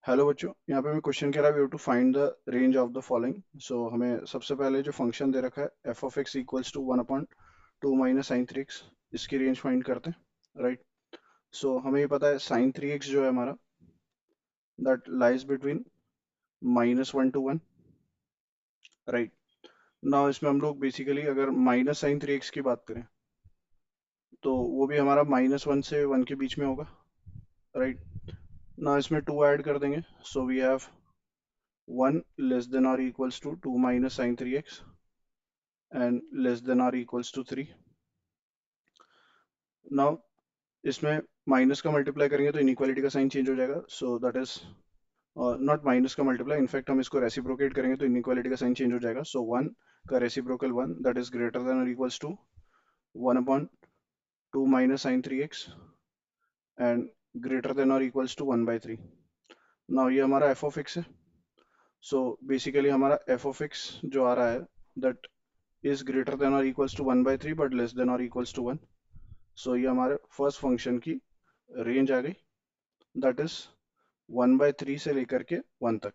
Hello बच्चों, यहाँ पे मैं क्वेश्चन कह रहा है we have to find the range of the following. So हमें सबसे पहले जो फंक्शन दे रखा है F of X equals to 1/2 minus sine three X, इसकी रेंज फाइंड करते हैं, राइट। सो हमें ये पता है साइन थ्री एक्स जो है हमारा that lies between -1 to 1, right. Now इसमें हम लोग बेसिकली अगर माइनस साइन थ्री एक्स की बात करें तो वो भी हमारा -1 से 1 के बीच में होगा, राइट। ना इसमें 2 ऐड कर देंगे, so we have 1 less than और equals to 2 minus sine three X and less than और इक्वल्स टू 3। नाउ इसमें माइनस का मल्टीप्लाई करेंगे तो इनइक्वालिटी का साइन चेंज हो जाएगा, so that is not minus का मल्टीप्लाई, इनफैक्ट हम इसको रेसिप्रोकेट करेंगे तो इनइक्वालिटी का साइन चेंज हो जाएगा। सो 1 का reciprocal 1 that is greater than और equals to 1/2 minus sine three X and greater than और इक्वल्स टू 1/3। नाउ ये हमारा एफ ऑफ एक्स है। सो बेसिकली हमारा एफ ऑफ एक्स जो आ रहा है दैट इज ग्रेटर देन और equals to 1/3 but less than और इक्वल्स टू 1। सो ये हमारे फर्स्ट फंक्शन की रेंज आ गई, दैट इज 1/3 से लेकर के 1 तक।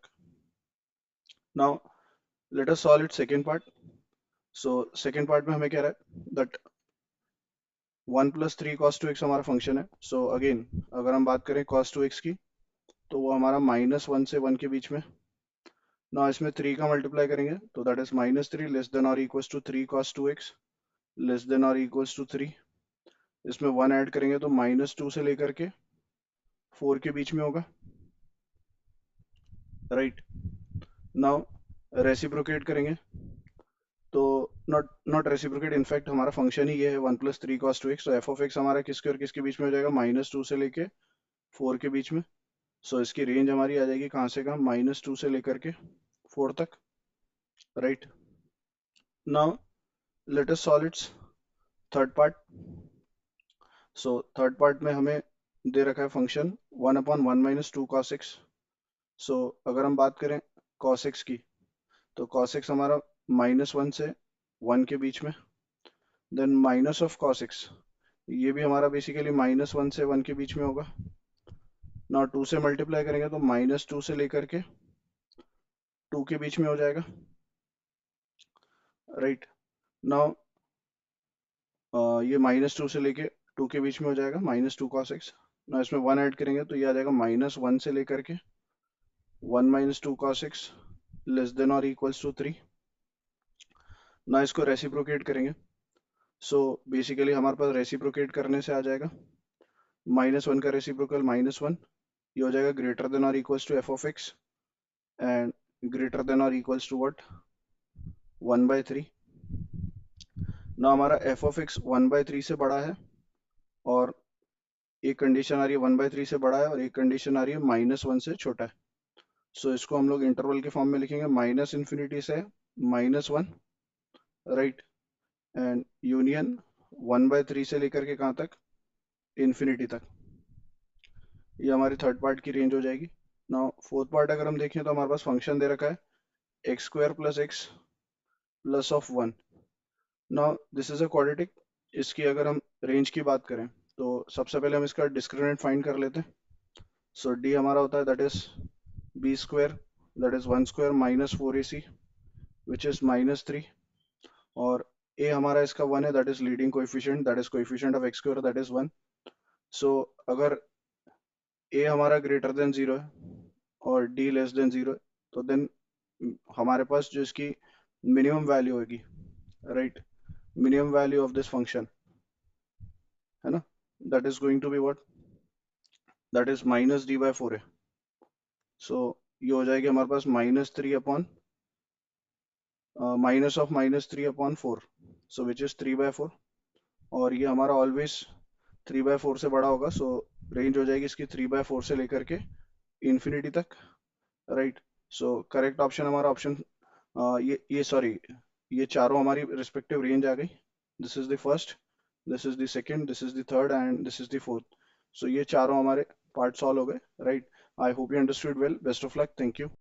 Now let us solve it second part. So second part में हमें कह रहा है दैट 1 + 3 cos 2x हमारा फंक्शन है। सो अगेन अगर हम बात करें cos 2x की तो वो हमारा -1 से 1 के बीच में। ना इसमें 3 का मल्टीप्लाई करेंगे तो दैट इज -3 लेस देन और equals to 3 cos 2x less than और इक्वल्स टू 3। इसमें 1 ऐड करेंगे तो -2 से लेकर के 4 के बीच में होगा, राइट। नाउ रेसिप्रोकेट करेंगे तो नॉट नॉट रेसिप्रोकेट, इनफैक्ट हमारा फंक्शन ही ये है 1 + 3 cos 2x। तो एफ ऑफ एक्स हमारा किसके और किसके बीच में हो जाएगा, -2 से लेके 4 के बीच में। सो इसकी रेंज हमारी आ जाएगी कहाँ से कहाँ, -2 से लेकर के 4 तक, right. Now let us solve it's third part. So third part में हमें दे रखा है फंक्शन 1/1 - 2 cos x। सो अगर हम बात करें cos x की तो cos x हमारा -1 से 1 के बीच में, then minus of cos x ये भी हमारा बेसिकली -1 से 1 के बीच में होगा। ना 2 से मल्टीप्लाई करेंगे तो -2 से लेकर के 2 के बीच में हो जाएगा, राइट। नाउ ये -2 से लेके 2 के बीच में हो जाएगा, -2 cos x। ना इसमें 1 ऐड करेंगे तो ये आ जाएगा -1 से लेकर के 1 - 2 cos x लेस देन और इक्वल्स टू 3। ना इसको रेसिप्रोकेट करेंगे, सो बेसिकली हमारे पास रेसिप्रोकेट करने से आ जाएगा -1 का रेसिप्रोकल -1, ये हो जाएगा ग्रेटर देन और equals to F of X and greater than और इक्वल्स टू व्हाट, 1/3। ना हमारा एफ ऑफ एक्स 1/3 से बड़ा है और एक कंडीशन आ रही है 1/3 से बड़ा है और एक कंडीशन आ रही है -1 से छोटा है। सो इसको हम लोग इंटरवल के फॉर्म में लिखेंगे, -∞ से -1, राइट, एंड यूनियन 1/3 से लेकर के कहाँ तक, इन्फिनिटी तक। ये हमारी थर्ड पार्ट की रेंज हो जाएगी। नाउ फोर्थ पार्ट अगर हम देखें तो हमारे पास फंक्शन दे रखा है x² + x plus of 1। Now this is a quadratic. इसकी अगर हम रेंज की बात करें तो सबसे पहले हम इसका डिस्क्रिमिनेंट फाइंड कर लेते हैं। सो d हमारा होता है that is b² that is 1² - 4ac which is -3, और a हमारा इसका 1 है that is leading coefficient that is coefficient of x² that is 1। सो अगर a हमारा ग्रेटर देन 0 है और d लेस देन 0 है तो देन हमारे पास जो इसकी मिनिमम वैल्यू होगी, right, minimum value of this function है ना, that is going to be what, that is -d/4 है। सो ये हो जाएगी हमारे पास -3/4, सो विच इज 3/4, और ये हमारा ऑलवेज 3/4 से बड़ा होगा। सो रेंज हो जाएगी इसकी 3/4 से लेकर के इन्फिनिटी तक, राइट। सो करेक्ट ऑप्शन हमारा ऑप्शन ये सॉरी, ये चारों हमारी रिस्पेक्टिव रेंज आ गई। This is the first, this is the second, this is the third and this is the fourth. So ये चारों हमारे पार्ट सॉल्व हो गए, right. I hope you understood well, best of luck, thank you.